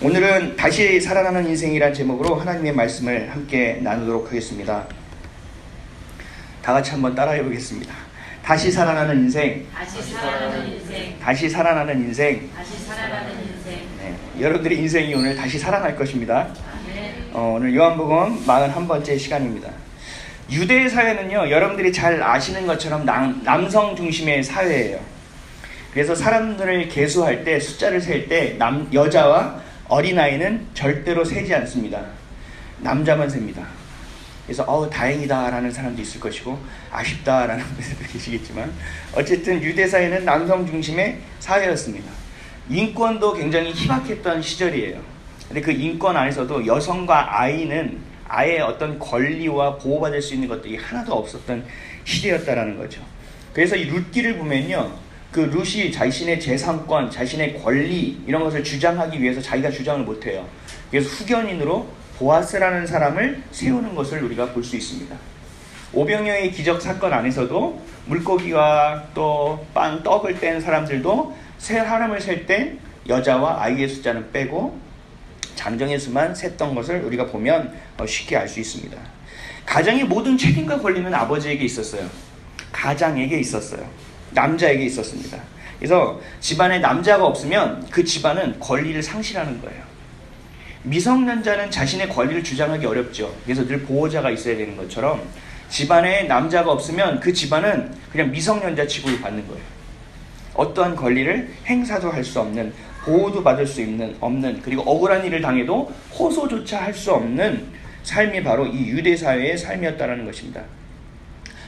오늘은 다시 살아나는 인생이란 제목으로 하나님의 말씀을 함께 나누도록 하겠습니다. 다 같이 한번 따라해 보겠습니다. 다시 살아나는 인생. 다시 살아나는 인생. 다시 살아나는 인생. 다시 살아나는 인생. 네, 여러분들의 인생이 오늘 다시 살아날 것입니다. 아멘. 오늘 요한복음 41번째 시간입니다. 유대 사회는요, 여러분들이 잘 아시는 것처럼 남성 중심의 사회예요. 그래서 사람들을 계수할 때, 숫자를 셀 때 여자와 어린아이는 절대로 세지 않습니다. 남자만 셉니다. 그래서 다행이다 라는 사람도 있을 것이고 아쉽다 라는 분들도 계시겠지만, 어쨌든 유대 사회는 남성 중심의 사회였습니다. 인권도 굉장히 희박했던 시절이에요. 근데 그 인권 안에서도 여성과 아이는 아예 어떤 권리와 보호받을 수 있는 것들이 하나도 없었던 시대였다라는 거죠. 그래서 이 룻기를 보면요, 그 룻이 자신의 재산권, 자신의 권리 이런 것을 주장하기 위해서 자기가 주장을 못해요. 그래서 후견인으로 보아스라는 사람을 세우는 것을 우리가 볼 수 있습니다. 오병이어의 기적 사건 안에서도 물고기와 또 떡을 뗀 사람들도 사람을 셀 때 여자와 아이의 숫자는 빼고 장정의 수만 셌던 것을 우리가 보면 쉽게 알 수 있습니다. 가정의 모든 책임과 권리는 아버지에게 있었어요. 가장에게 있었어요. 남자에게 있었습니다. 그래서 집안에 남자가 없으면 그 집안은 권리를 상실하는 거예요. 미성년자는 자신의 권리를 주장하기 어렵죠. 그래서 늘 보호자가 있어야 되는 것처럼 집안에 남자가 없으면 그 집안은 그냥 미성년자 취급을 받는 거예요. 어떠한 권리를 행사도 할 수 없는, 보호도 받을 수 없는, 그리고 억울한 일을 당해도 호소조차 할 수 없는 삶이 바로 이 유대 사회의 삶이었다는 것입니다.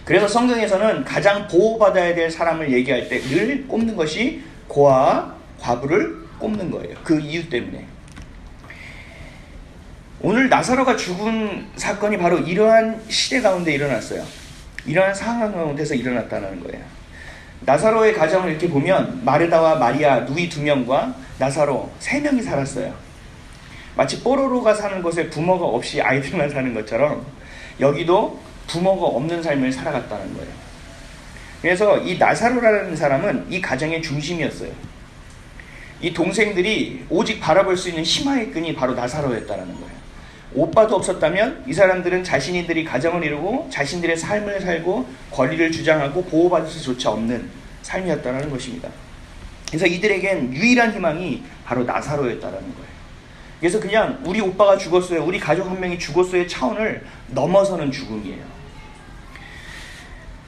그래서 성경에서는 가장 보호받아야 될 사람을 얘기할 때 늘 꼽는 것이 고아와 과부를 꼽는 거예요. 그 이유 때문에. 오늘 나사로가 죽은 사건이 바로 이러한 시대 가운데 일어났어요. 이러한 상황 가운데서 일어났다는 거예요. 나사로의 가정을 이렇게 보면 마르다와 마리아, 누이 2명과 나사로 3명이 살았어요. 마치 뽀로로가 사는 곳에 부모가 없이 아이들만 사는 것처럼 여기도 부모가 없는 삶을 살아갔다는 거예요. 그래서 이 나사로라는 사람은 이 가정의 중심이었어요. 이 동생들이 오직 바라볼 수 있는 희망의 끈이 바로 나사로였다는 거예요. 오빠도 없었다면 이 사람들은 자신들이 가정을 이루고 자신들의 삶을 살고 권리를 주장하고 보호받을 수조차 없는 삶이었다는 것입니다. 그래서 이들에겐 유일한 희망이 바로 나사로였다는 거예요. 그래서 그냥 우리 오빠가 죽었어요, 우리 가족 한 명이 죽었어요의 차원을 넘어서는 죽음이에요.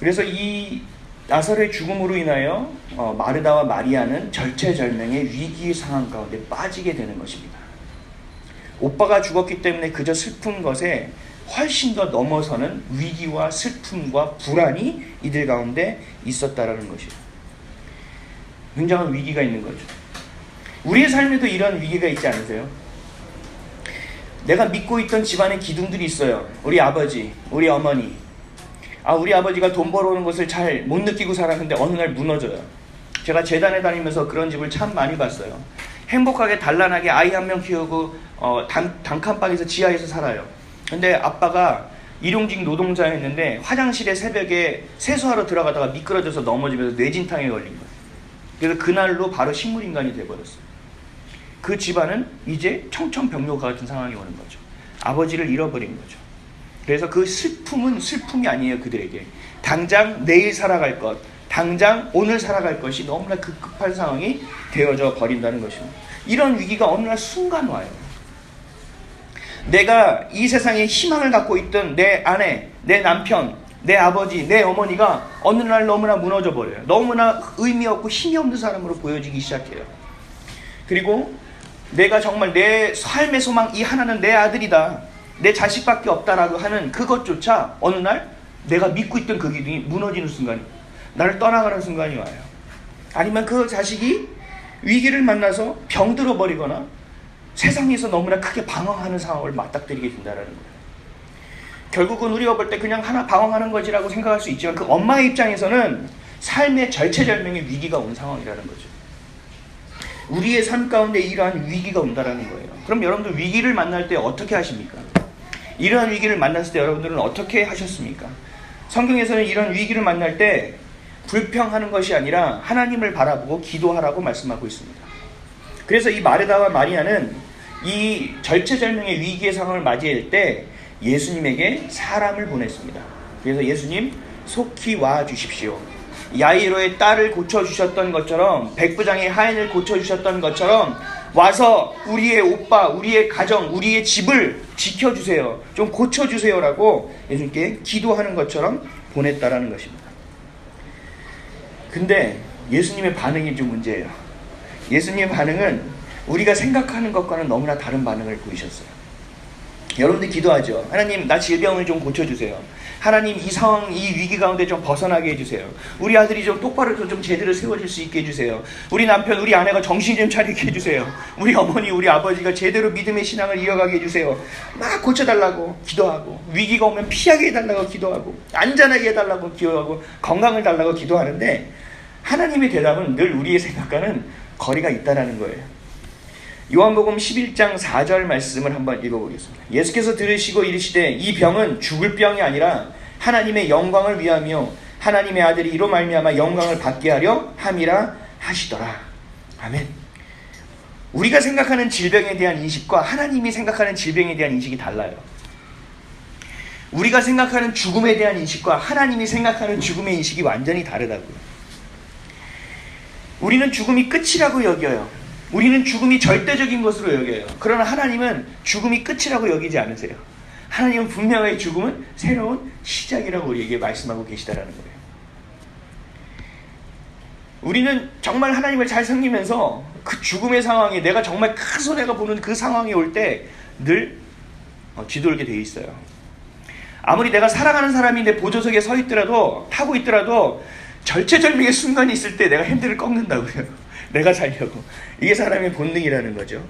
그래서 이 나사로의 죽음으로 인하여 마르다와 마리아는 절체절명의 위기 상황 가운데 빠지게 되는 것입니다. 오빠가 죽었기 때문에 그저 슬픈 것에 훨씬 더 넘어서는 위기와 슬픔과 불안이 이들 가운데 있었다라는 것이에요. 굉장한 위기가 있는 거죠. 우리의 삶에도 이런 위기가 있지 않으세요? 내가 믿고 있던 집안의 기둥들이 있어요. 우리 아버지, 우리 어머니. 우리 아버지가 돈 벌어오는 것을 잘 못 느끼고 살았는데 어느 날 무너져요. 제가 재단에 다니면서 그런 집을 참 많이 봤어요. 행복하게 단란하게 아이 한 명 키우고 단칸방에서 지하에서 살아요. 근데 아빠가 일용직 노동자였는데 화장실에 새벽에 세수하러 들어가다가 미끄러져서 넘어지면서 뇌진탕에 걸린 거예요. 그래서 그날로 바로 식물인간이 돼버렸어요. 그 집안은 이제 청천벽력과 같은 상황이 오는 거죠. 아버지를 잃어버린 거죠. 그래서 그 슬픔은 슬픔이 아니에요. 그들에게 당장 내일 살아갈 것, 당장 오늘 살아갈 것이 너무나 급한 상황이 되어져 버린다는 것입니다. 이런 위기가 어느 날 순간 와요. 내가 이 세상에 희망을 갖고 있던 내 아내, 내 남편, 내 아버지, 내 어머니가 어느 날 너무나 무너져 버려요. 너무나 의미 없고 힘이 없는 사람으로 보여지기 시작해요. 그리고 내가 정말 내 삶의 소망 이 하나는 내 아들이다, 내 자식밖에 없다라고 하는 그것조차 어느 날 내가 믿고 있던 그 기둥이 무너지는 순간이, 나를 떠나가는 순간이 와요. 아니면 그 자식이 위기를 만나서 병들어 버리거나 세상에서 너무나 크게 방황하는 상황을 맞닥뜨리게 된다는 거예요. 결국은 우리가 볼 때 그냥 하나 방황하는 거지라고 생각할 수 있지만 그 엄마의 입장에서는 삶의 절체절명의 위기가 온 상황이라는 거죠. 우리의 삶 가운데 이러한 위기가 온다는 거예요. 그럼 여러분들 위기를 만날 때 어떻게 하십니까? 이러한 위기를 만났을 때 여러분들은 어떻게 하셨습니까? 성경에서는 이런 위기를 만날 때 불평하는 것이 아니라 하나님을 바라보고 기도하라고 말씀하고 있습니다. 그래서 이 마르다와 마리아는 이 절체절명의 위기의 상황을 맞이할 때 예수님에게 사람을 보냈습니다. 그래서 예수님 속히 와 주십시오. 야이로의 딸을 고쳐주셨던 것처럼, 백부장의 하인을 고쳐주셨던 것처럼 와서 우리의 오빠, 우리의 가정, 우리의 집을 지켜주세요. 좀 고쳐주세요라고 예수님께 기도하는 것처럼 보냈다라는 것입니다. 근데 예수님의 반응이 좀 문제예요. 예수님의 반응은 우리가 생각하는 것과는 너무나 다른 반응을 보이셨어요. 여러분들 기도하죠. 하나님, 나 질병을 좀 고쳐주세요. 하나님, 이 상황, 이 위기 가운데 좀 벗어나게 해주세요. 우리 아들이 좀 똑바로 좀 제대로 세워질 수 있게 해주세요. 우리 남편, 우리 아내가 정신 좀 차리게 해주세요. 우리 어머니, 우리 아버지가 제대로 믿음의 신앙을 이어가게 해주세요. 막 고쳐달라고 기도하고, 위기가 오면 피하게 해달라고 기도하고, 안전하게 해달라고 기도하고, 건강을 달라고 기도하는데 하나님의 대답은 늘 우리의 생각과는 거리가 있다는 거예요. 요한복음 11장 4절 말씀을 한번 읽어보겠습니다. 예수께서 들으시고 이르시되 이 병은 죽을 병이 아니라 하나님의 영광을 위하며 하나님의 아들이 이로 말미암아 영광을 받게 하려 함이라 하시더라. 아멘. 우리가 생각하는 질병에 대한 인식과 하나님이 생각하는 질병에 대한 인식이 달라요. 우리가 생각하는 죽음에 대한 인식과 하나님이 생각하는 죽음의 인식이 완전히 다르다고요. 우리는 죽음이 끝이라고 여겨요. 우리는 죽음이 절대적인 것으로 여겨요. 그러나 하나님은 죽음이 끝이라고 여기지 않으세요. 하나님은 분명하게 죽음은 새로운 시작이라고 우리에게 말씀하고 계시다라는 거예요. 우리는 정말 하나님을 잘 섬기면서 그 죽음의 상황에, 내가 정말 큰 손해가 보는 그 상황이 올 때 늘 뒤돌게 되어 있어요. 아무리 내가 사랑하는 사람이 내 보조석에 서 있더라도, 타고 있더라도 절체절명의 순간이 있을 때 내가 핸들을 꺾는다고요. 내가 살려고. 이게 사람의 본능이라는 거죠.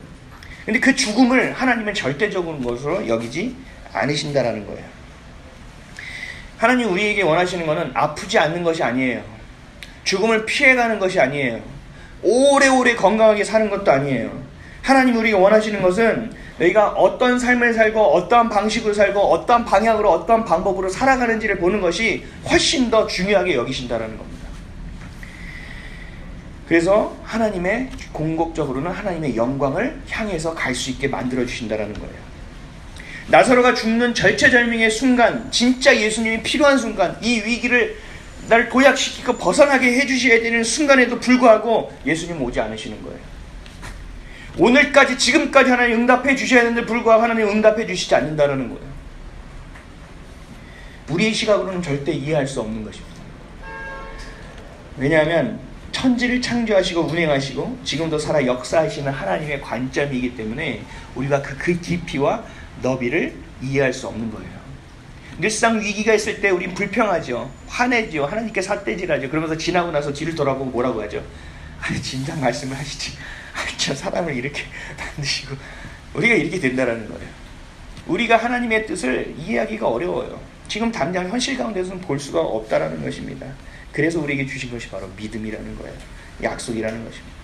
근데 그 죽음을 하나님은 절대적인 것으로 여기지 않으신다라는 거예요. 하나님 우리에게 원하시는 것은 아프지 않는 것이 아니에요. 죽음을 피해가는 것이 아니에요. 오래오래 건강하게 사는 것도 아니에요. 하나님 우리가 원하시는 것은 너희가 어떤 삶을 살고 어떠한 방식으로 살고 어떠한 방향으로 어떠한 방법으로 살아가는지를 보는 것이 훨씬 더 중요하게 여기신다라는 겁니다. 그래서 하나님의 궁극적으로는 하나님의 영광을 향해서 갈 수 있게 만들어 주신다라는 거예요. 나사로가 죽는 절체절명의 순간, 진짜 예수님이 필요한 순간, 이 위기를 날 도약시키고 벗어나게 해주셔야 되는 순간에도 불구하고 예수님 오지 않으시는 거예요. 오늘까지, 지금까지 하나님 응답해 주셔야 되는데 불구하고 하나님 응답해 주시지 않는다는 거예요. 우리의 시각으로는 절대 이해할 수 없는 것입니다. 왜냐하면 천지를 창조하시고 운행하시고 지금도 살아 역사하시는 하나님의 관점이기 때문에 우리가 그 깊이와 너비를 이해할 수 없는 거예요. 늘상 위기가 있을 때 우린 불평하죠. 화내죠. 하나님께 삿대질하죠. 그러면서 지나고 나서 뒤를 돌아보고 뭐라고 하죠? 아니 진작 말씀을 하시지. 저 사람을 이렇게 만드시고. 우리가 이렇게 된다는 거예요. 우리가 하나님의 뜻을 이해하기가 어려워요. 지금 당장 현실 가운데서는 볼 수가 없다라는 것입니다. 그래서 우리에게 주신 것이 바로 믿음이라는 거예요. 약속이라는 것입니다.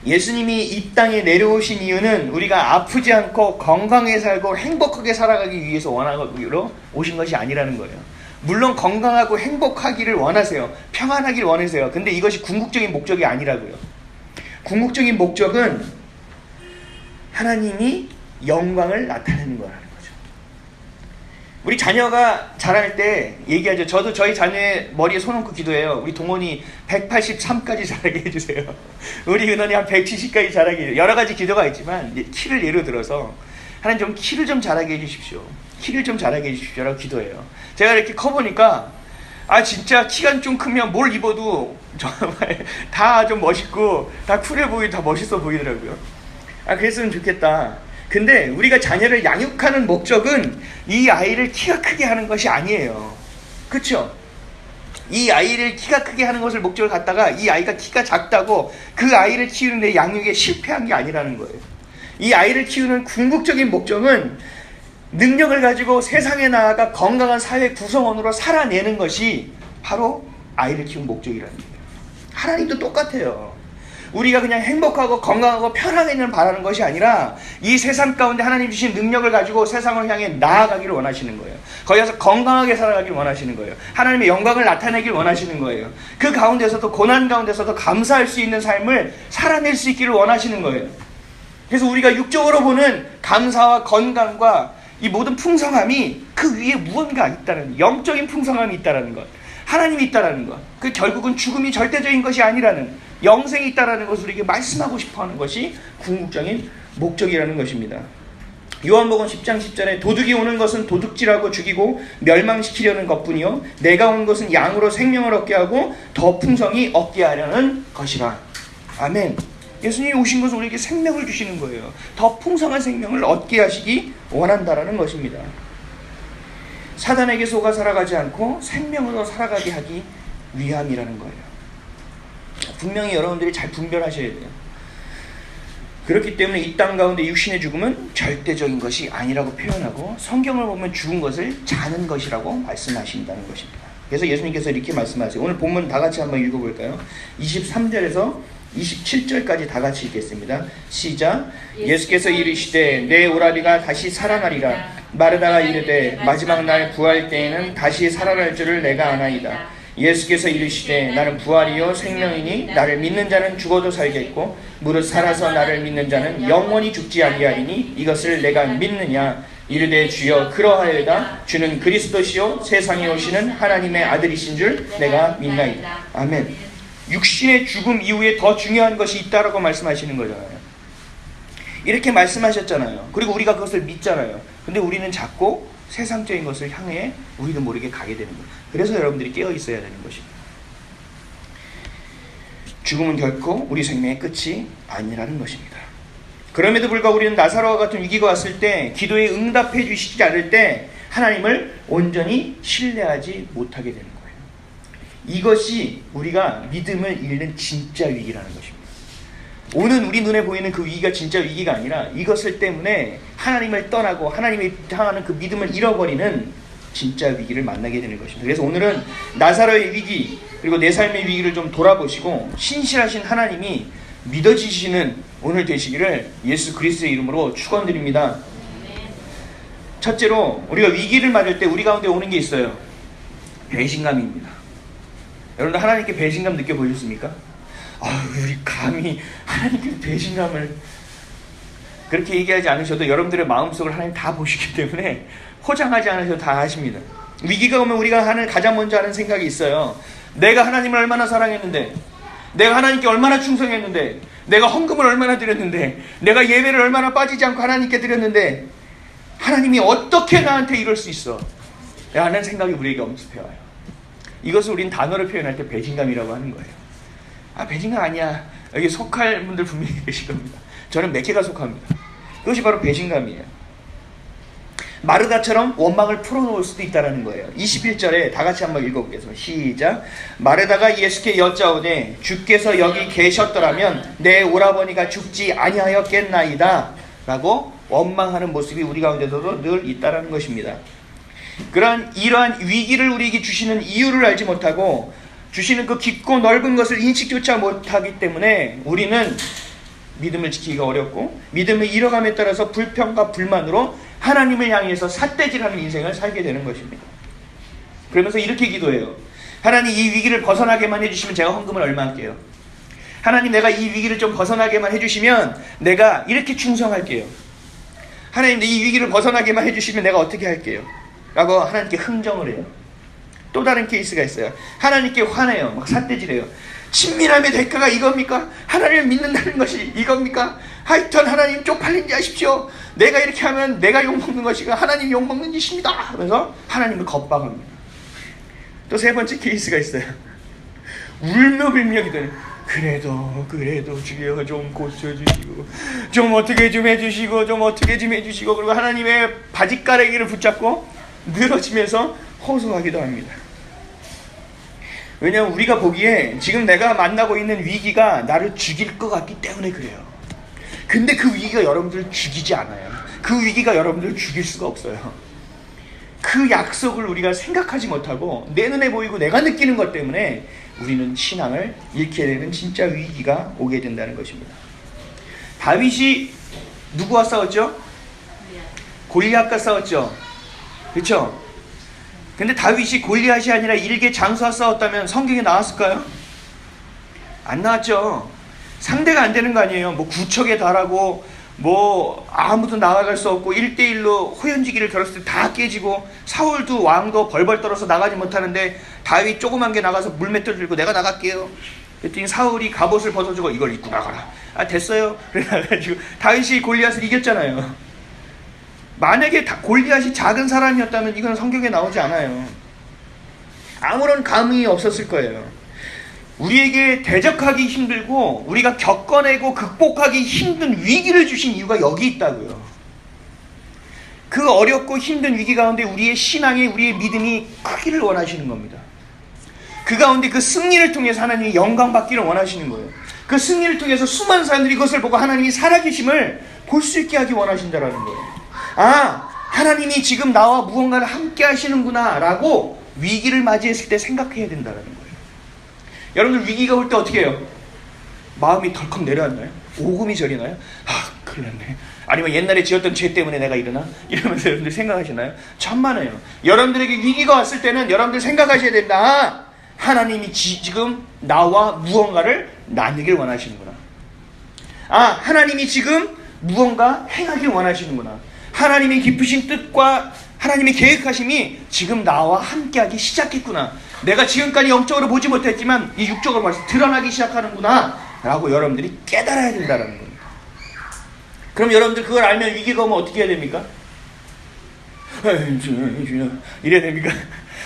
예수님이 이 땅에 내려오신 이유는 우리가 아프지 않고 건강하게 살고 행복하게 살아가기 위해서 원하기로 오신 것이 아니라는 거예요. 물론 건강하고 행복하기를 원하세요. 평안하기를 원하세요. 근데 이것이 궁극적인 목적이 아니라고요. 궁극적인 목적은 하나님이 영광을 나타내는 거라는 거죠. 우리 자녀가 자랄 때 얘기하죠. 저도 저희 자녀의 머리에 손 얹고 기도해요. 우리 동원이 183까지 자라게 해주세요. 우리 은원이 한 170까지 자라게 해주세요. 여러 가지 기도가 있지만 키를 예로 들어서 하나님 좀 키를 좀 자라게 해주십시오. 키를 좀 자라게 해주십시오 라고 기도해요. 제가 이렇게 커보니까 진짜 키가 좀 크면 뭘 입어도 정말 다 좀 멋있고 다 쿨해 보이고 다 멋있어 보이더라고요. 그랬으면 좋겠다. 근데 우리가 자녀를 양육하는 목적은 이 아이를 키가 크게 하는 것이 아니에요. 그렇죠? 이 아이를 키가 크게 하는 것을 목적을 갖다가 이 아이가 키가 작다고 그 아이를 키우는데 양육에 실패한 게 아니라는 거예요. 이 아이를 키우는 궁극적인 목적은 능력을 가지고 세상에 나아가 건강한 사회 구성원으로 살아내는 것이 바로 아이를 키우는 목적이라는 거예요. 하나님도 똑같아요. 우리가 그냥 행복하고 건강하고 편하게는 바라는 것이 아니라 이 세상 가운데 하나님 주신 능력을 가지고 세상을 향해 나아가기를 원하시는 거예요. 거기서 건강하게 살아가기를 원하시는 거예요. 하나님의 영광을 나타내기를 원하시는 거예요. 그 가운데서도 고난 가운데서도 감사할 수 있는 삶을 살아낼 수 있기를 원하시는 거예요. 그래서 우리가 육적으로 보는 감사와 건강과 이 모든 풍성함이 그 위에 무언가 있다는, 영적인 풍성함이 있다는 것, 하나님이 있다는 것, 그 결국은 죽음이 절대적인 것이 아니라는, 영생이 있다는 것을 우리에게 말씀하고 싶어하는 것이 궁극적인 목적이라는 것입니다. 요한복음 10장 10절에 도둑이 오는 것은 도둑질하고 죽이고 멸망시키려는 것뿐이요 내가 온 것은 양으로 생명을 얻게 하고 더 풍성히 얻게 하려는 것이라. 아멘. 예수님이 오신 것은 우리에게 생명을 주시는 거예요. 더 풍성한 생명을 얻게 하시기 원한다라는 것입니다. 사단에게 속아 살아가지 않고 생명으로 살아가게 하기 위함이라는 거예요. 분명히 여러분들이 잘 분별하셔야 돼요. 그렇기 때문에 이 땅 가운데 육신의 죽음은 절대적인 것이 아니라고 표현하고, 성경을 보면 죽은 것을 자는 것이라고 말씀하신다는 것입니다. 그래서 예수님께서 이렇게 말씀하세요. 오늘 본문 다 같이 한번 읽어볼까요? 23절에서 27절까지 다 같이 읽겠습니다. 시작. 예수께서 이르시되 내 오라비가 다시 살아나리라. 마르다가 이르되 마지막 날 부활 때에는 다시 살아날 줄을 내가 아나이다. 예수께서 이르시되 나는 부활이요 생명이니 나를 믿는 자는 죽어도 살겠고 무릇 살아서 나를 믿는 자는 영원히 죽지 아니하리니 이것을 내가 믿느냐. 이르되 주여 그러하여다. 주는 그리스도시요 세상에 오시는 하나님의 아들이신 줄 내가 믿나이다. 아멘. 육신의 죽음 이후에 더 중요한 것이 있다라고 말씀하시는 거잖아요. 이렇게 말씀하셨잖아요. 그리고 우리가 그것을 믿잖아요. 근데 우리는 자꾸 세상적인 것을 향해 우리도 모르게 가게 되는 거예요. 그래서 여러분들이 깨어 있어야 되는 것입니다. 죽음은 결코 우리 생명의 끝이 아니라는 것입니다. 그럼에도 불구하고 우리는 나사로와 같은 위기가 왔을 때 기도에 응답해 주시지 않을 때 하나님을 온전히 신뢰하지 못하게 되는 거예요. 이것이 우리가 믿음을 잃는 진짜 위기라는 것입니다. 오늘 우리 눈에 보이는 그 위기가 진짜 위기가 아니라 이것을 때문에 하나님을 떠나고 하나님을 향하는 그 믿음을 잃어버리는 진짜 위기를 만나게 되는 것입니다. 그래서 오늘은 나사로의 위기 그리고 내 삶의 위기를 좀 돌아보시고 신실하신 하나님이 믿어지시는 오늘 되시기를 예수 그리스도의 이름으로 축원드립니다. 첫째로 우리가 위기를 맞을 때 우리 가운데 오는 게 있어요. 배신감입니다. 여러분들 하나님께 배신감 느껴보셨습니까? 우리 감히 하나님께 배신감을, 그렇게 얘기하지 않으셔도 여러분들의 마음속을 하나님 다 보시기 때문에 포장하지 않으셔도 다 아십니다. 위기가 오면 우리가 가장 먼저 하는 생각이 있어요. 내가 하나님을 얼마나 사랑했는데, 내가 하나님께 얼마나 충성했는데, 내가 헌금을 얼마나 드렸는데, 내가 예배를 얼마나 빠지지 않고 하나님께 드렸는데 하나님이 어떻게 나한테 이럴 수 있어? 라는 생각이 우리에게 엄습해와요. 이것을 우린 단어로 표현할 때 배신감이라고 하는 거예요. 배신감 아니야. 여기 속할 분들 분명히 계실 겁니다. 저는 몇 개가 속합니다. 그것이 바로 배신감이에요. 마르다처럼 원망을 풀어놓을 수도 있다는 거예요. 21절에 다 같이 한번 읽어보겠습니다. 시작. 마르다가 예수께 여짜오되 주께서 여기 계셨더라면 내 오라버니가 죽지 아니하였겠나이다 라고 원망하는 모습이 우리 가운데서도 늘 있다는 것입니다. 이러한 위기를 우리에게 주시는 이유를 알지 못하고 주시는 그 깊고 넓은 것을 인식조차 못하기 때문에 우리는 믿음을 지키기가 어렵고 믿음을 잃어감에 따라서 불평과 불만으로 하나님을 향해서 삿대질하는 인생을 살게 되는 것입니다. 그러면서 이렇게 기도해요. 하나님 이 위기를 벗어나게만 해주시면 제가 헌금을 얼마 할게요. 하나님 내가 이 위기를 좀 벗어나게만 해주시면 내가 이렇게 충성할게요. 하나님 이 위기를 벗어나게만 해주시면 내가 어떻게 할게요. 라고 하나님께 흥정을 해요. 또 다른 케이스가 있어요. 하나님께 화내요. 막 삿대질해요. 친밀함의 대가가 이겁니까? 하나님을 믿는다는 것이 이겁니까? 하여튼 하나님 쪽팔린지 아십시오. 내가 이렇게 하면 내가 욕먹는 것이고 하나님 욕먹는 짓입니다 하면서 하나님을 겁박합니다. 또 세 번째 케이스가 있어요. 울며 빌며 기도해요. 그래도 주여 좀 고쳐주시고 좀 어떻게 좀 해주시고 그리고 하나님의 바짓가래기를 붙잡고 늘어지면서 호소하기도 합니다. 왜냐하면 우리가 보기에 지금 내가 만나고 있는 위기가 나를 죽일 것 같기 때문에 그래요. 근데 그 위기가 여러분들을 죽이지 않아요. 그 위기가 여러분들을 죽일 수가 없어요. 그 약속을 우리가 생각하지 못하고 내 눈에 보이고 내가 느끼는 것 때문에 우리는 신앙을 잃게 되는 진짜 위기가 오게 된다는 것입니다. 다윗이 누구와 싸웠죠? 골리앗과 싸웠죠. 그렇죠? 근데 다윗이 골리앗이 아니라 일개 장수와 싸웠다면 성경에 나왔을까요? 안 나왔죠. 상대가 안 되는 거 아니에요. 뭐 구척에 달하고 뭐 아무도 나아갈 수 없고 1대1로 호연지기를 겨뤘을 때 다 깨지고 사울도 왕도 벌벌 떨어서 나가지 못하는데 다윗 조그만 게 나가서 물맷돌 들고 내가 나갈게요. 그랬더니 사울이 갑옷을 벗어주고 이걸 입고 나가라. 아 됐어요. 그래 나가지고 다윗이 골리앗을 이겼잖아요. 만약에 골리앗이 작은 사람이었다면 이건 성경에 나오지 않아요. 아무런 감흥이 없었을 거예요. 우리에게 대적하기 힘들고 우리가 겪어내고 극복하기 힘든 위기를 주신 이유가 여기 있다고요. 그 어렵고 힘든 위기 가운데 우리의 신앙이, 우리의 믿음이 크기를 원하시는 겁니다. 그 가운데 그 승리를 통해서 하나님이 영광 받기를 원하시는 거예요. 그 승리를 통해서 수많은 사람들이 이것을 보고 하나님이 살아계심을 볼 수 있게 하기 원하신다라는 거예요. 아, 하나님이 지금 나와 무언가를 함께 하시는구나 라고 위기를 맞이했을 때 생각해야 된다는 거예요. 여러분들 위기가 올 때 어떻게 해요? 마음이 덜컥 내려앉나요? 오금이 저리나요? 아, 큰일 났네. 아니면 옛날에 지었던 죄 때문에 내가 일어나? 이러면서 여러분들 생각하시나요? 천만에요. 여러분들에게 위기가 왔을 때는 여러분들 생각하셔야 된다. 아, 하나님이 지금 나와 무언가를 나누길 원하시는구나. 아, 하나님이 지금 무언가 행하길 원하시는구나. 하나님의 깊으신 뜻과 하나님의 계획하심이 지금 나와 함께하기 시작했구나. 내가 지금까지 영적으로 보지 못했지만 이 육적으로 벌써 드러나기 시작하는구나 라고 여러분들이 깨달아야 된다는 겁니다. 그럼 여러분들 그걸 알면 위기가 오면 어떻게 해야 됩니까? 이래야 됩니까?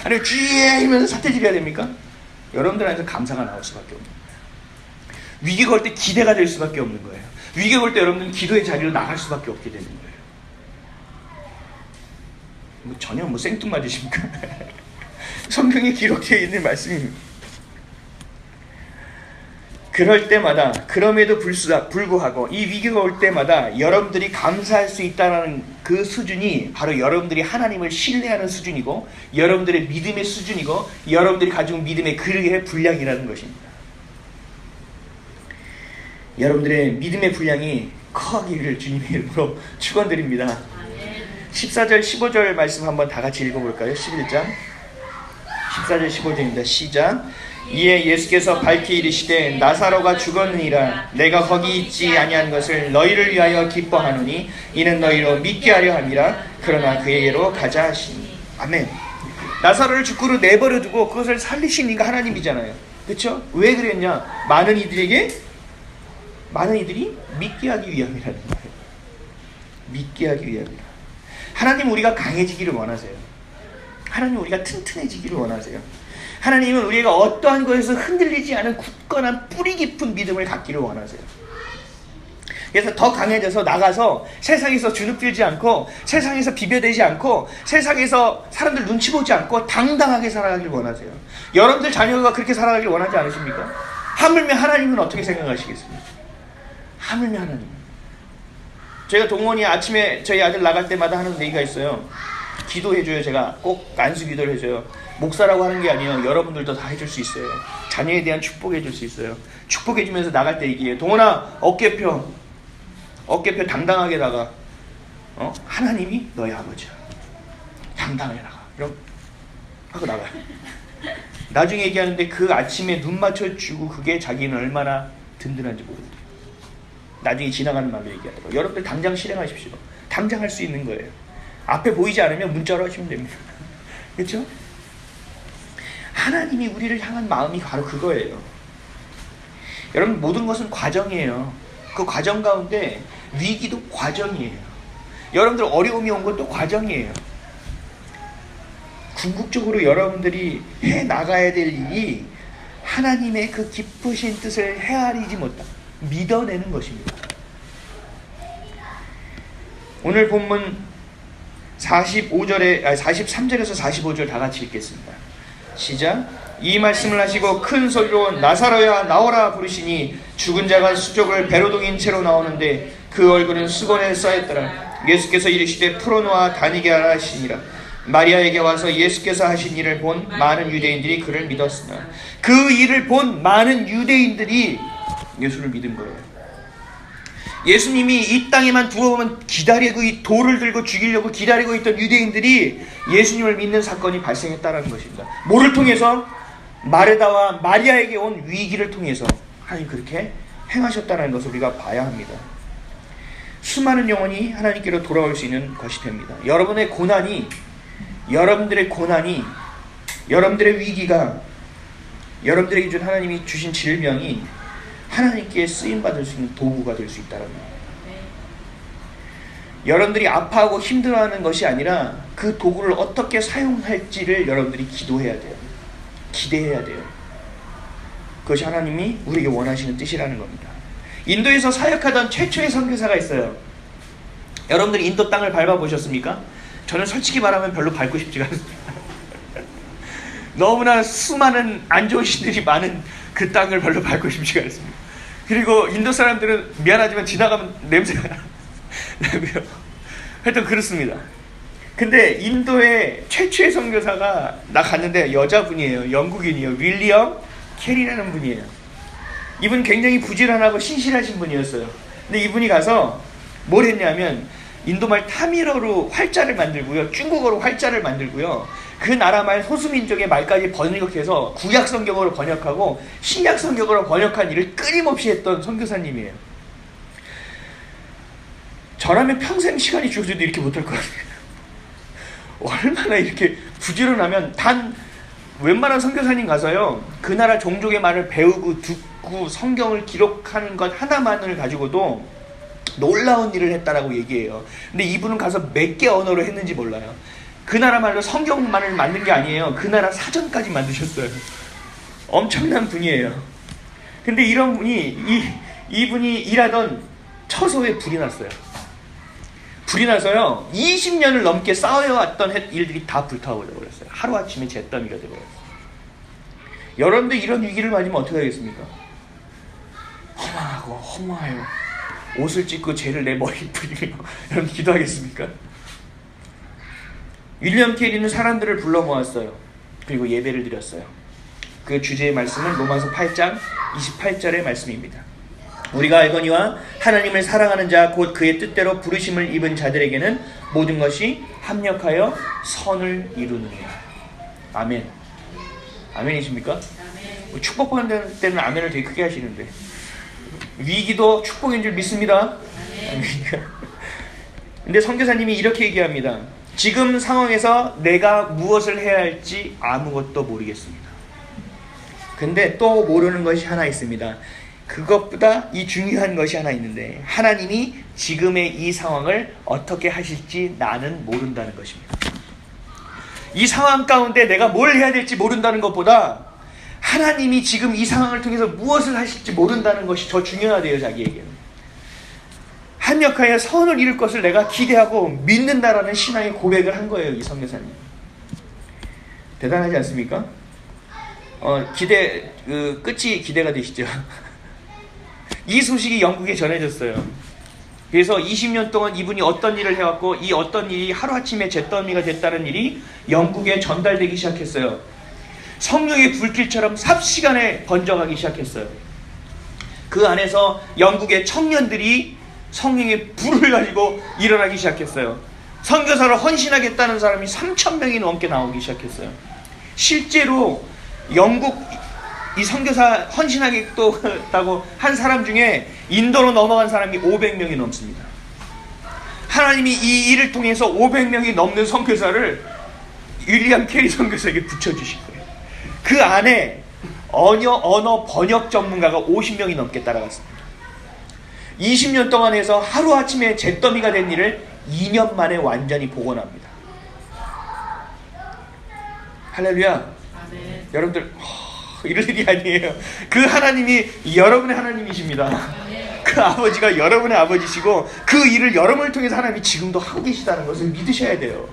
아니면 주의해 이러면서 사태질 해야 됩니까? 여러분들 안에서 감사가 나올 수밖에 없는 거예요. 위기가 올 때 기대가 될 수밖에 없는 거예요. 위기가 올 때 여러분들은 기도의 자리로 나갈 수밖에 없게 되는 거예요. 전혀 생뚱맞으십니까? 성경에 기록되어 있는 말씀입니다. 그럴 때마다, 그럼에도 불구하고 이 위기가 올 때마다 여러분들이 감사할 수 있다는 그 수준이 바로 여러분들이 하나님을 신뢰하는 수준이고 여러분들의 믿음의 수준이고 여러분들이 가지고 믿음의 그릇의 분량이라는 것입니다. 여러분들의 믿음의 분량이 커가기를 주님의 이름으로 축원드립니다. 14절 15절 말씀 한번 다 같이 읽어볼까요? 11장 14절 15절입니다. 시작. 이에 예수께서 밝히 이르시되 나사로가 죽었느니라. 내가 거기 있지 아니한 것을 너희를 위하여 기뻐하노니 이는 너희로 믿게 하려 함이라. 그러나 그에게로 가자 하시니. 아멘. 나사로를 죽고로 내버려 두고 그것을 살리신 이가 하나님이잖아요. 그렇죠? 왜 그랬냐? 많은 이들이 믿게 하기 위함이라는 거예요. 믿게 하기 위함이라. 하나님 우리가 강해지기를 원하세요. 하나님 우리가 튼튼해지기를 원하세요. 하나님은 우리가 어떠한 것에서 흔들리지 않은 굳건한 뿌리 깊은 믿음을 갖기를 원하세요. 그래서 더 강해져서 나가서 세상에서 주눅들지 않고 세상에서 비벼대지 않고 세상에서 사람들 눈치 보지 않고 당당하게 살아가길 원하세요. 여러분들 자녀가 그렇게 살아가길 원하지 않으십니까? 하물며 하나님은 어떻게 생각하시겠습니까? 하물며 하나님. 제가 동원이 아침에 저희 아들 나갈 때마다 하는 얘기가 있어요. 기도해줘요. 제가 꼭 안수 기도를 해줘요. 목사라고 하는 게 아니에요. 여러분들도 다 해줄 수 있어요. 자녀에 대한 축복해줄 수 있어요. 축복해주면서 나갈 때 얘기해요. 동원아, 어깨 펴 당당하게 나가. 하나님이 너의 아버지야. 당당하게 나가. 이런 하고 나가요. 나중에 얘기하는데 그 아침에 눈 맞춰주고 그게 자기는 얼마나 든든한지 모르겠어요. 나중에 지나가는 말로 얘기하더라고요. 여러분들 당장 실행하십시오. 당장 할 수 있는 거예요. 앞에 보이지 않으면 문자로 하시면 됩니다. 그렇죠? 하나님이 우리를 향한 마음이 바로 그거예요. 여러분 모든 것은 과정이에요. 그 과정 가운데 위기도 과정이에요. 여러분들 어려움이 온 것도 과정이에요. 궁극적으로 여러분들이 해나가야 될 일이 하나님의 그 깊으신 뜻을 헤아리지 못한 믿어내는 것입니다. 오늘 본문 43절에서 45절 다 같이 읽겠습니다. 시작. 이 말씀을 하시고 큰 소리로 나사로야 나오라 부르시니 죽은 자가 수족을 배로 동인 채로 나오는데 그 얼굴은 수건에 쌓였더라. 예수께서 이르시되 풀어놓아 다니게 하라 하시니라. 마리아에게 와서 예수께서 하신 일을 본 많은 유대인들이 그를 믿었으나 그 일을 본 많은 유대인들이 예수를 믿은 거예요. 예수님이 이 땅에만 두어보면 기다리고 이 돌을 들고 죽이려고 기다리고 있던 유대인들이 예수님을 믿는 사건이 발생했다는 것입니다. 뭐를 통해서? 마르다와 마리아에게 온 위기를 통해서 하나님 그렇게 행하셨다는 것을 우리가 봐야 합니다. 수많은 영혼이 하나님께로 돌아올 수 있는 것이 됩니다. 여러분들의 고난이, 여러분들의 위기가, 여러분들에게 준 하나님이 주신 질병이 하나님께 쓰임받을 수 있는 도구가 될 수 있다는 거예요. 여러분들이 아파하고 힘들어하는 것이 아니라 그 도구를 어떻게 사용할지를 여러분들이 기도해야 돼요. 기대해야 돼요. 그것이 하나님이 우리에게 원하시는 뜻이라는 겁니다. 인도에서 사역하던 최초의 선교사가 있어요. 여러분들이 인도 땅을 밟아보셨습니까? 저는 솔직히 말하면 별로 밟고 싶지가 않습니다. 너무나 수많은 안 좋은 신들이 많은 그 땅을 별로 밟고 싶지가 않습니다. 그리고 인도 사람들은 미안하지만 지나가면 냄새가 나고요. 하여튼 그렇습니다. 근데 인도의 최초의 선교사가 나 갔는데 여자분이에요. 영국인이에요. 윌리엄 캐리라는 분이에요. 이분 굉장히 부지런하고 신실하신 분이었어요. 근데 이분이 가서 뭘 했냐면 인도말 타밀어로 활자를 만들고요. 중국어로 활자를 만들고요. 그 나라 말 소수민족의 말까지 번역해서 구약 성경으로 번역하고 신약 성경으로 번역한 일을 끊임없이 했던 선교사님이에요. 저라면 평생 시간이 주어져도 이렇게 못할 것 같아요. 얼마나 이렇게 부지런하면 단 웬만한 선교사님 가서요. 그 나라 종족의 말을 배우고 듣고 성경을 기록하는 것 하나만을 가지고도 놀라운 일을 했다라고 얘기해요. 근데 이분은 가서 몇 개 언어로 했는지 몰라요. 그 나라 말로 성경만을 만든 게 아니에요. 그 나라 사전까지 만드셨어요. 엄청난 분이에요. 근데 이런 분이 이분이 일하던 처소에 불이 났어요. 불이 나서요 20년을 넘게 쌓여왔던 일들이 다 불타버려 버렸어요. 하루아침에 잿더미가 되어버렸어요. 여러분들 이런 위기를 맞으면 어떻게 하겠습니까? 허망하고 허무하여 옷을 찢고 죄를 내 머리에 뿌리며 여러분 기도하겠습니까? 윌리엄 캐리는 사람들을 불러 모았어요. 그리고 예배를 드렸어요. 그 주제의 말씀은 로마서 8장 28절의 말씀입니다. 우리가 알거니와 하나님을 사랑하는 자 곧 그의 뜻대로 부르심을 입은 자들에게는 모든 것이 합력하여 선을 이루느니라. 아멘. 아멘이십니까? 아멘. 축복받는 때는 아멘을 되게 크게 하시는데 위기도 축복인 줄 믿습니다. 아멘. 근데 선교사님이 이렇게 얘기합니다. 지금 상황에서 내가 무엇을 해야 할지 아무것도 모르겠습니다. 근데 또 모르는 것이 하나 있습니다. 그것보다 이 중요한 것이 하나 있는데 하나님이 지금의 이 상황을 어떻게 하실지 나는 모른다는 것입니다. 이 상황 가운데 내가 뭘 해야 될지 모른다는 것보다 하나님이 지금 이 상황을 통해서 무엇을 하실지 모른다는 것이 더 중요하대요. 자기에게는. 합력하여 선을 이룰 것을 내가 기대하고 믿는다라는 신앙의 고백을 한 거예요. 이 선교사님. 대단하지 않습니까? 끝이 기대가 되시죠? 이 소식이 영국에 전해졌어요. 그래서 20년 동안 이분이 어떤 일을 해왔고 이 어떤 일이 하루아침에 잿더미가 됐다는 일이 영국에 전달되기 시작했어요. 성령의 불길처럼 삽시간에 번져가기 시작했어요. 그 안에서 영국의 청년들이 성령의 불을 가지고 일어나기 시작했어요. 선교사로 헌신하겠다는 사람이 3,000명이 넘게 나오기 시작했어요. 실제로 영국 이 선교사 헌신하겠다고 한 사람 중에 인도로 넘어간 사람이 500명이 넘습니다. 하나님이 이 일을 통해서 500명이 넘는 선교사를 윌리엄 캐리 선교사에게 붙여주신 거예요. 그 안에 언어 번역 전문가가 50명이 넘게 따라갔습니다. 20년 동안 해서 하루아침에 잿더미가 된 일을 2년 만에 완전히 복원합니다. 할렐루야. 아멘. 여러분들 이럴 일이 아니에요. 그 하나님이 여러분의 하나님이십니다. 그 아버지가 여러분의 아버지시고 그 일을 여러분을 통해서 하나님이 지금도 하고 계시다는 것을 믿으셔야 돼요.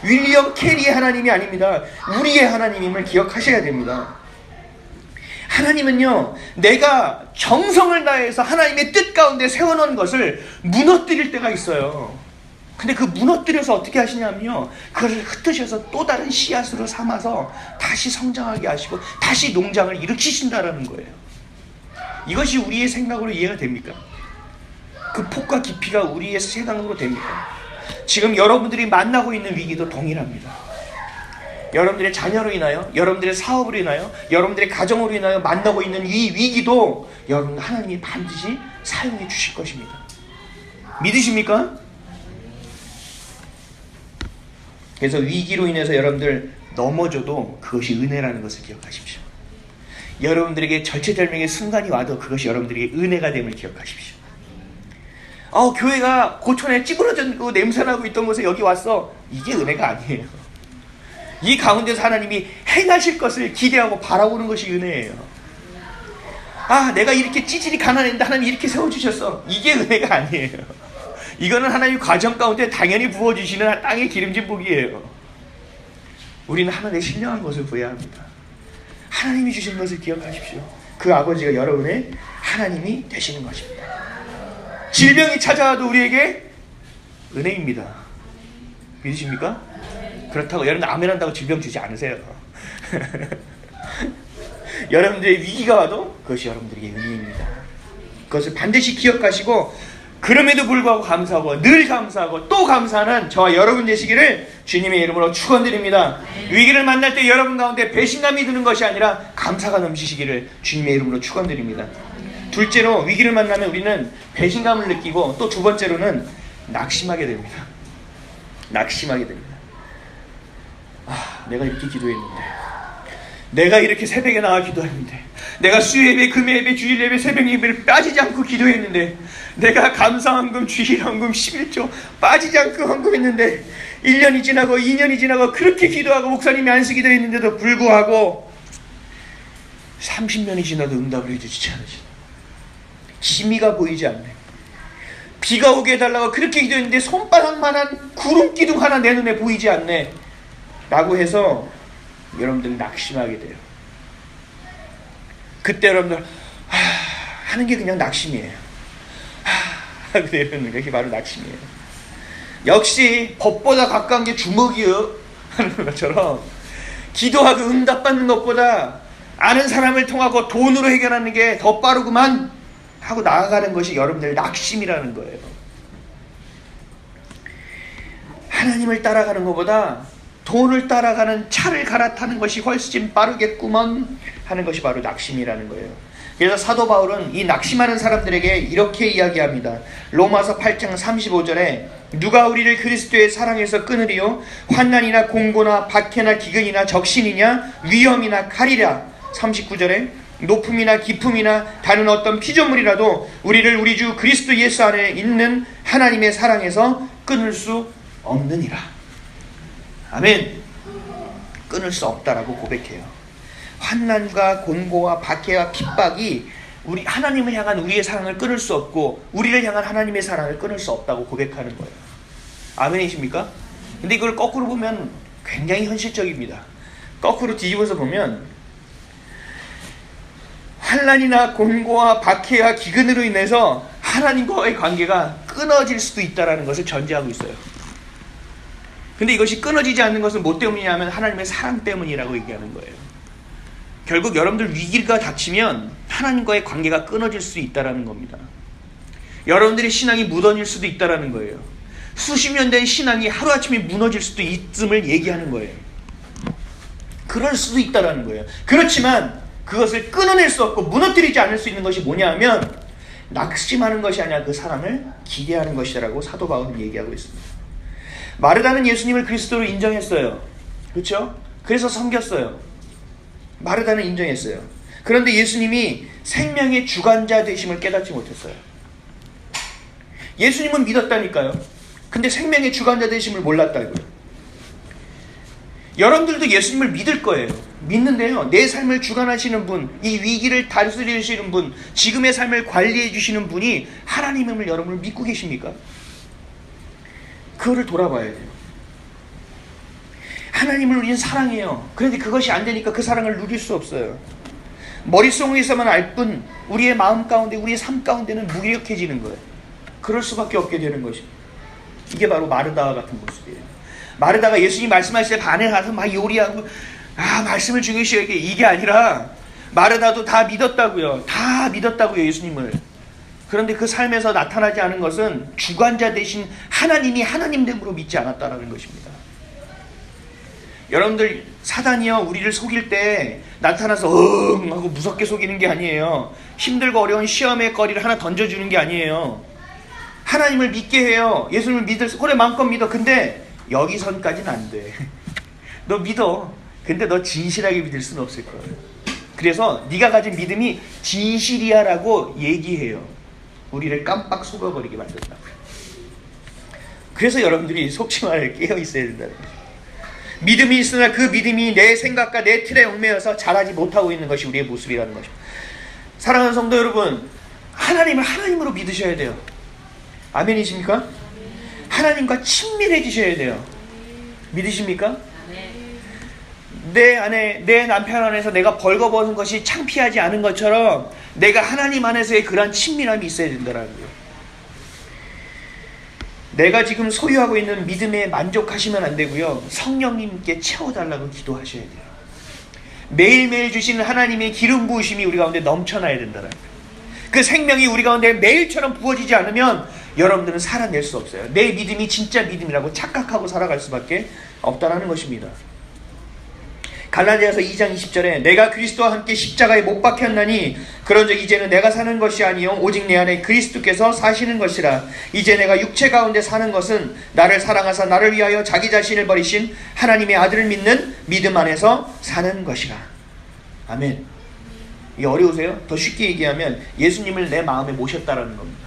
윌리엄 캐리의 하나님이 아닙니다. 우리의 하나님임을 기억하셔야 됩니다. 하나님은요, 내가 정성을 다해서 하나님의 뜻 가운데 세워놓은 것을 무너뜨릴 때가 있어요. 근데 그 무너뜨려서 어떻게 하시냐면요, 그것을 흩으셔서 또 다른 씨앗으로 삼아서 다시 성장하게 하시고 다시 농장을 일으키신다라는 거예요. 이것이 우리의 생각으로 이해가 됩니까? 그 폭과 깊이가 우리의 생각으로 됩니까? 지금 여러분들이 만나고 있는 위기도 동일합니다. 여러분들의 자녀로 인하여, 여러분들의 사업으로 인하여, 여러분들의 가정으로 인하여 만나고 있는 이 위기도 여러분 하나님이 반드시 사용해 주실 것입니다. 믿으십니까? 그래서 위기로 인해서 여러분들 넘어져도 그것이 은혜라는 것을 기억하십시오. 여러분들에게 절체절명의 순간이 와도 그것이 여러분들에게 은혜가 됨을 기억하십시오. 교회가 고촌에 찌부러졌고 냄새나고 있던 곳에 여기 왔어. 이게 은혜가 아니에요. 이 가운데서 하나님이 행하실 것을 기대하고 바라보는 것이 은혜예요. 내가 이렇게 찌질이 가난했는데 하나님이 이렇게 세워주셨어. 이게 은혜가 아니에요. 이거는 하나님 과정 가운데 당연히 부어주시는 땅의 기름진 복이에요. 우리는 하나님의 신령한 것을 보여야 합니다. 하나님이 주신 것을 기억하십시오. 그 아버지가 여러분의 하나님이 되시는 것입니다. 질병이 찾아와도 우리에게 은혜입니다. 믿으십니까? 그렇다고 여러분 아멘 한다고 질병 주지 않으세요. 여러분들의 위기가 와도 그것이 여러분들에게 은혜입니다. 그것을 반드시 기억하시고 그럼에도 불구하고 감사하고 늘 감사하고 또 감사하는 저와 여러분 되시기를 주님의 이름으로 축원드립니다. 위기를 만날 때 여러분 가운데 배신감이 드는 것이 아니라 감사가 넘치시기를 주님의 이름으로 축원드립니다. 둘째로 위기를 만나면 우리는 배신감을 느끼고 또 두 번째로는 낙심하게 됩니다. 낙심하게 됩니다. 내가 이렇게 기도했는데, 내가 이렇게 새벽에 나와 기도했는데, 내가 수요예배, 금요예배, 주일예배, 새벽예배를 빠지지 않고 기도했는데, 내가 감사헌금, 주일헌금, 11조 빠지지 않고 헌금했는데 1년이 지나고 2년이 지나고 그렇게 기도하고 목사님이 안수 기도했는데도 불구하고 30년이 지나도 응답을 해주지 않으시네. 기미가 보이지 않네. 비가 오게 해달라고 그렇게 기도했는데 손바닥만한 구름기둥 하나 내 눈에 보이지 않네 라고 해서 여러분들 낙심하게 돼요. 그때 여러분들 하는 게 그냥 낙심이에요. 그게 바로 낙심이에요. 역시 법보다 가까운 게 주먹이요 하는 것처럼 기도하고 응답받는 것보다 아는 사람을 통하고 돈으로 해결하는 게 더 빠르구만 하고 나아가는 것이 여러분들의 낙심이라는 거예요. 하나님을 따라가는 것보다 돈을 따라가는 차를 갈아타는 것이 훨씬 빠르겠구먼 하는 것이 바로 낙심이라는 거예요. 그래서 사도 바울은 이 낙심하는 사람들에게 이렇게 이야기합니다. 로마서 8장 35절에 누가 우리를 그리스도의 사랑에서 끊으리요? 환난이나 공고나 박해나 기근이나 적신이냐 위험이나 칼이랴. 39절에 높음이나 깊음이나 다른 어떤 피조물이라도 우리를 우리 주 그리스도 예수 안에 있는 하나님의 사랑에서 끊을 수 없느니라. 아멘. 끊을 수 없다라고 고백해요. 환난과 곤고와 박해와 핍박이 우리 하나님을 향한 우리의 사랑을 끊을 수 없고 우리를 향한 하나님의 사랑을 끊을 수 없다고 고백하는 거예요. 아멘이십니까? 근데 이걸 거꾸로 보면 굉장히 현실적입니다. 거꾸로 뒤집어서 보면 환난이나 곤고와 박해와 기근으로 인해서 하나님과의 관계가 끊어질 수도 있다는 것을 전제하고 있어요. 근데 이것이 끊어지지 않는 것은 뭐 때문이냐면 하나님의 사랑 때문이라고 얘기하는 거예요. 결국 여러분들 위기가 닥치면 하나님과의 관계가 끊어질 수 있다는 겁니다. 여러분들의 신앙이 무너질 수도 있다는 거예요. 수십 년 된 신앙이 하루아침에 무너질 수도 있음을 얘기하는 거예요. 그럴 수도 있다는 거예요. 그렇지만 그것을 끊어낼 수 없고 무너뜨리지 않을 수 있는 것이 뭐냐면 낙심하는 것이 아니라 그 사랑을 기대하는 것이라고 사도 바울은 얘기하고 있습니다. 마르다는 예수님을 그리스도로 인정했어요. 그렇죠? 그래서 섬겼어요. 마르다는 인정했어요. 그런데 예수님이 생명의 주관자 되심을 깨닫지 못했어요. 예수님은 믿었다니까요. 근데 생명의 주관자 되심을 몰랐다고요. 여러분들도 예수님을 믿을 거예요. 믿는데요, 내 삶을 주관하시는 분, 이 위기를 다스리시는 분, 지금의 삶을 관리해 주시는 분이 하나님임을 여러분을 믿고 계십니까? 그거를 돌아봐야 돼요. 하나님을 우리는 사랑해요. 그런데 그것이 안 되니까 그 사랑을 누릴 수 없어요. 머릿속에서만 알 뿐 우리의 마음 가운데, 우리의 삶 가운데는 무기력해지는 거예요. 그럴 수밖에 없게 되는 것입니다. 이게 바로 마르다와 같은 모습이에요. 마르다가 예수님 말씀하실 때 반에 가서 막 요리하고 말씀을 중요시하게, 이게 아니라 마르다도 다 믿었다고요. 다 믿었다고요, 예수님을. 그런데 그 삶에서 나타나지 않은 것은 주관자 대신 하나님이 하나님됨으로 믿지 않았다는 것입니다. 여러분들, 사단이요 우리를 속일 때 나타나서 응 하고 무섭게 속이는 게 아니에요. 힘들고 어려운 시험의 거리를 하나 던져주는 게 아니에요. 하나님을 믿게 해요. 예수님을 그래 마음껏 믿어. 근데 여기선까지는 안 돼. 너 믿어. 근데 너 진실하게 믿을 수는 없을 거야. 그래서 네가 가진 믿음이 진실이야라고 얘기해요. 우리를 깜빡 속아버리게 만든다고요. 그래서 여러분들이 속지 말고 깨어 있어야 된다는 거죠. 믿음이 있으나 그 믿음이 내 생각과 내 틀에 얽매여서 자라지 못하고 있는 것이 우리의 모습이라는 거죠. 사랑하는 성도 여러분, 하나님을 하나님으로 믿으셔야 돼요. 아멘이십니까? 하나님과 친밀해지셔야 돼요. 믿으십니까? 내 안에, 내 남편 안에서 내가 벌거벗은 것이 창피하지 않은 것처럼 내가 하나님 안에서의 그러한 친밀함이 있어야 된다는 거예요. 내가 지금 소유하고 있는 믿음에 만족하시면 안 되고요. 성령님께 채워달라고 기도하셔야 돼요. 매일매일 주시는 하나님의 기름 부으심이 우리 가운데 넘쳐나야 된다는 거예요. 그 생명이 우리 가운데 매일처럼 부어지지 않으면 여러분들은 살아낼 수 없어요. 내 믿음이 진짜 믿음이라고 착각하고 살아갈 수밖에 없다는 것입니다. 갈라디아서 2장 20절에 내가 그리스도와 함께 십자가에 못 박혔나니 그런즉 이제는 내가 사는 것이 아니요 오직 내 안에 그리스도께서 사시는 것이라. 이제 내가 육체 가운데 사는 것은 나를 사랑하사 나를 위하여 자기 자신을 버리신 하나님의 아들을 믿는 믿음 안에서 사는 것이라. 아멘. 이게 어려우세요? 더 쉽게 얘기하면 예수님을 내 마음에 모셨다라는 겁니다.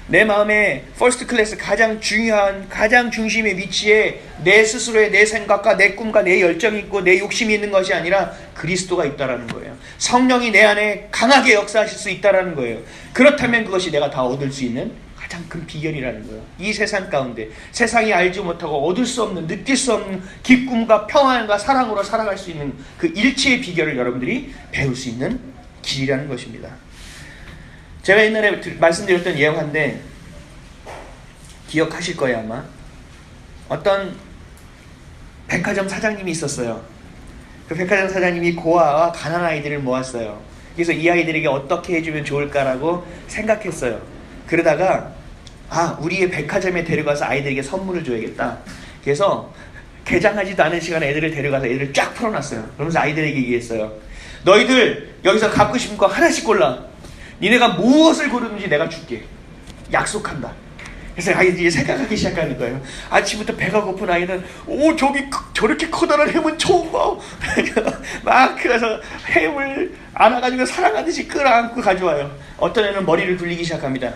내 마음에 퍼스트 클래스 가장 중요한, 가장 중심의 위치에 내 스스로의 내 생각과 내 꿈과 내 열정이 있고 내 욕심이 있는 것이 아니라 그리스도가 있다라는 거예요. 성령이 내 안에 강하게 역사하실 수 있다라는 거예요. 그렇다면 그것이 내가 다 얻을 수 있는 가장 큰 비결이라는 거예요. 이 세상 가운데 세상이 알지 못하고 얻을 수 없는, 느낄 수 없는 기쁨과 평안과 사랑으로 살아갈 수 있는 그 일체의 비결을 여러분들이 배울 수 있는 길이라는 것입니다. 제가 옛날에 말씀드렸던 예화인데 기억하실 거예요 아마. 어떤 백화점 사장님이 있었어요. 그 백화점 사장님이 고아와 가난한 아이들을 모았어요. 그래서 이 아이들에게 어떻게 해주면 좋을까라고 생각했어요. 그러다가 우리의 백화점에 데려가서 아이들에게 선물을 줘야겠다. 그래서 개장하지도 않은 시간에 애들을 데려가서 애들을 쫙 풀어놨어요. 그러면서 아이들에게 얘기했어요. 너희들 여기서 갖고 싶은 거 하나씩 골라. 니네가 무엇을 고르든지 내가 줄게. 약속한다. 그래서 아이들이 생각하기 시작하는 거예요. 아침부터 배가 고픈 아이는 저렇게 커다란 햄은 처음 봐. 막 그래서 햄을 안아가지고 사랑하듯이 끌어안고 가져와요. 어떤 애는 머리를 굴리기 시작합니다.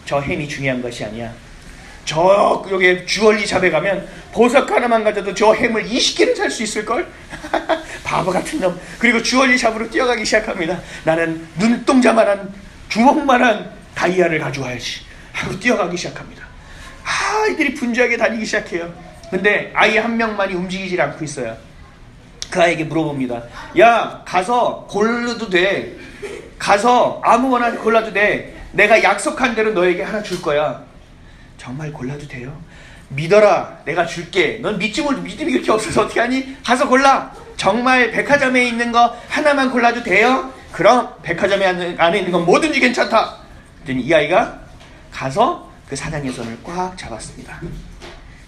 저 햄이 중요한 것이 아니야. 여기 주얼리 샵에 가면 보석 하나만 가져도 저 햄을 20개를 살 수 있을걸? 바보 같은 놈. 그리고 주얼리 샵으로 뛰어가기 시작합니다. 나는 눈동자만한 주먹만한 다이아를 가져와야지 하고 뛰어가기 시작합니다. 아이들이 분주하게 다니기 시작해요. 근데 아이 한 명만이 움직이질 않고 있어요. 그 아이에게 물어봅니다. 야, 가서 골라도 돼. 가서 아무거나 골라도 돼. 내가 약속한 대로 너에게 하나 줄 거야. 정말 골라도 돼요? 믿어라. 내가 줄게. 넌 믿음이 그렇게 없어서 어떻게 하니? 가서 골라. 정말 백화점에 있는 거 하나만 골라도 돼요? 그럼 백화점에 안에 있는 건 뭐든지 괜찮다. 그랬더니 이 아이가 가서 그 사장의 손을 꽉 잡았습니다.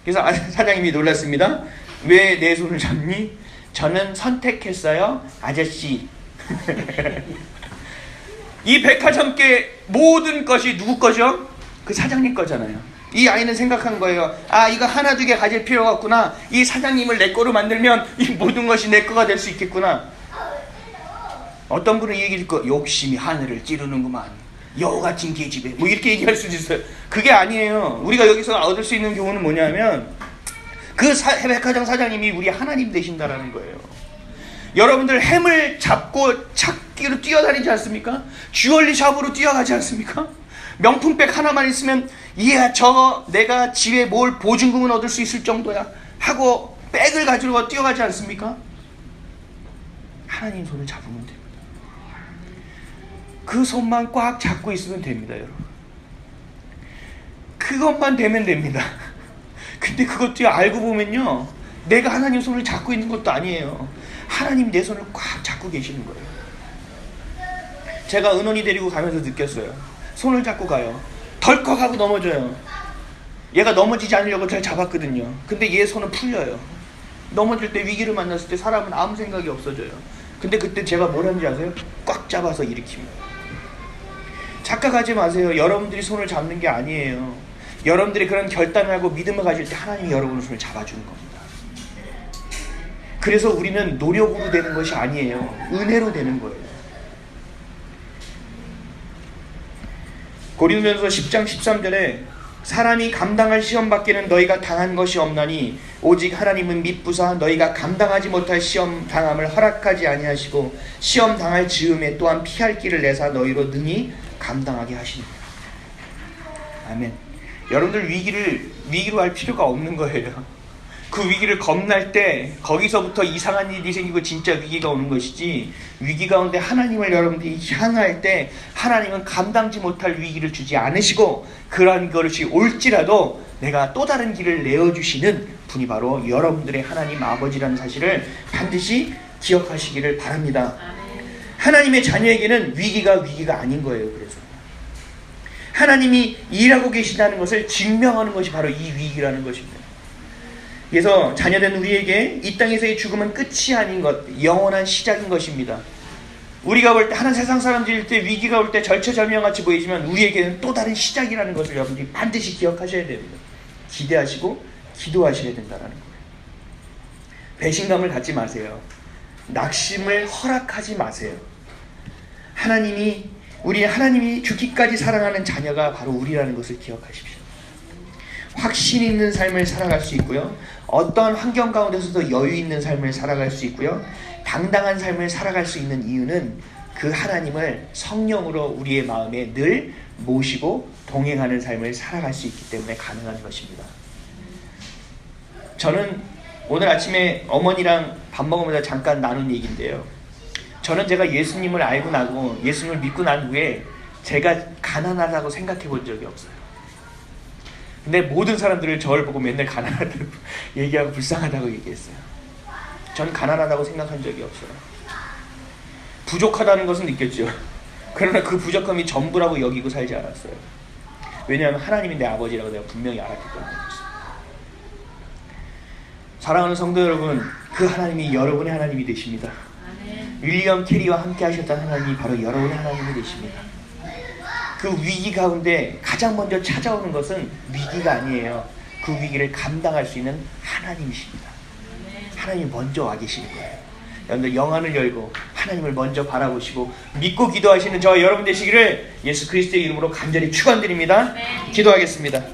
그래서 사장님이 놀랐습니다. 왜 내 손을 잡니? 저는 선택했어요, 아저씨. 이 백화점계 모든 것이 누구 거죠? 그 사장님 거잖아요. 이 아이는 생각한 거예요. 이거 하나 두 개 가질 필요가 없구나. 이 사장님을 내 거로 만들면 이 모든 것이 내 거가 될 수 있겠구나. 어떤 분은 얘기할 거, 욕심이 하늘을 찌르는구만. 여우 같은 계집애. 뭐 이렇게 얘기할 수도 있어요. 그게 아니에요. 우리가 여기서 얻을 수 있는 교훈은 뭐냐면 그 백화점 사장님이 우리 하나님 되신다라는 거예요. 여러분들 햄을 잡고 찾기로 뛰어다니지 않습니까? 주얼리 샵으로 뛰어가지 않습니까? 명품백 하나만 있으면 내가 집에 뭘 보증금은 얻을 수 있을 정도야 하고 백을 가지고 뛰어가지 않습니까? 하나님 손을 잡으면 됩니다. 그 손만 꽉 잡고 있으면 됩니다, 여러분. 그것만 되면 됩니다. 근데 그것도 알고 보면요, 내가 하나님 손을 잡고 있는 것도 아니에요. 하나님 내 손을 꽉 잡고 계시는 거예요. 제가 은원이 데리고 가면서 느꼈어요. 손을 잡고 가요. 덜컥하고 넘어져요. 얘가 넘어지지 않으려고 잘 잡았거든요. 근데 얘 손은 풀려요. 넘어질 때, 위기를 만났을 때 사람은 아무 생각이 없어져요. 근데 그때 제가 뭘 하는지 아세요? 꽉 잡아서 일으킵니다. 착각하지 마세요. 여러분들이 손을 잡는 게 아니에요. 여러분들이 그런 결단을 하고 믿음을 가질 때 하나님이 여러분의 손을 잡아주는 겁니다. 그래서 우리는 노력으로 되는 것이 아니에요. 은혜로 되는 거예요. 고린도전서 10장 13절에 사람이 감당할 시험 밖에는 너희가 당한 것이 없나니 오직 하나님은 미쁘사 너희가 감당하지 못할 시험 당함을 허락하지 아니하시고 시험 당할 즈음에 또한 피할 길을 내사 너희로 능히 감당하게 하시니라. 아멘. 여러분들 위기로 할 필요가 없는 거예요. 그 위기를 겁날 때 거기서부터 이상한 일이 생기고 진짜 위기가 오는 것이지, 위기 가운데 하나님을 여러분들이 향할 때 하나님은 감당지 못할 위기를 주지 않으시고 그러한 것이 올지라도 내가 또 다른 길을 내어주시는 분이 바로 여러분들의 하나님 아버지라는 사실을 반드시 기억하시기를 바랍니다. 하나님의 자녀에게는 위기가 아닌 거예요. 그래서 하나님이 일하고 계시다는 것을 증명하는 것이 바로 이 위기라는 것입니다. 그래서 자녀된 우리에게 이 땅에서의 죽음은 끝이 아닌 것, 영원한 시작인 것입니다. 우리가 볼 때 하는 세상 사람들일 때 위기가 올 때 절체절명같이 보이지만 우리에게는 또 다른 시작이라는 것을 여러분들이 반드시 기억하셔야 됩니다. 기대하시고 기도하셔야 된다는 거예요. 배신감을 갖지 마세요. 낙심을 허락하지 마세요. 하나님이 죽기까지 사랑하는 자녀가 바로 우리라는 것을 기억하십시오. 확신 있는 삶을 살아갈 수 있고요. 어떠한 환경 가운데서도 여유 있는 삶을 살아갈 수 있고요. 당당한 삶을 살아갈 수 있는 이유는 그 하나님을 성령으로 우리의 마음에 늘 모시고 동행하는 삶을 살아갈 수 있기 때문에 가능한 것입니다. 저는 오늘 아침에 어머니랑 밥 먹으면서 잠깐 나눈 얘기인데요. 저는 제가 예수님을 알고 나고 예수님을 믿고 난 후에 제가 가난하다고 생각해 본 적이 없어요. 근데 모든 사람들을 저를 보고 맨날 가난하다고 얘기하고 불쌍하다고 얘기했어요. 저는 가난하다고 생각한 적이 없어요. 부족하다는 것은 느꼈죠. 그러나 그 부족함이 전부라고 여기고 살지 않았어요. 왜냐하면 하나님이 내 아버지라고 내가 분명히 알았기 때문이었어요. 사랑하는 성도 여러분, 그 하나님이 여러분의 하나님이 되십니다. 윌리엄 캐리와 함께 하셨던 하나님이 바로 여러분의 하나님이 되십니다. 그 위기 가운데 가장 먼저 찾아오는 것은 위기가 아니에요. 그 위기를 감당할 수 있는 하나님이십니다. 하나님이 먼저 와 계시는 거예요. 여러분들 영안을 열고 하나님을 먼저 바라보시고 믿고 기도하시는 저와 여러분 되시기를 예수 그리스도의 이름으로 간절히 축원드립니다. 기도하겠습니다.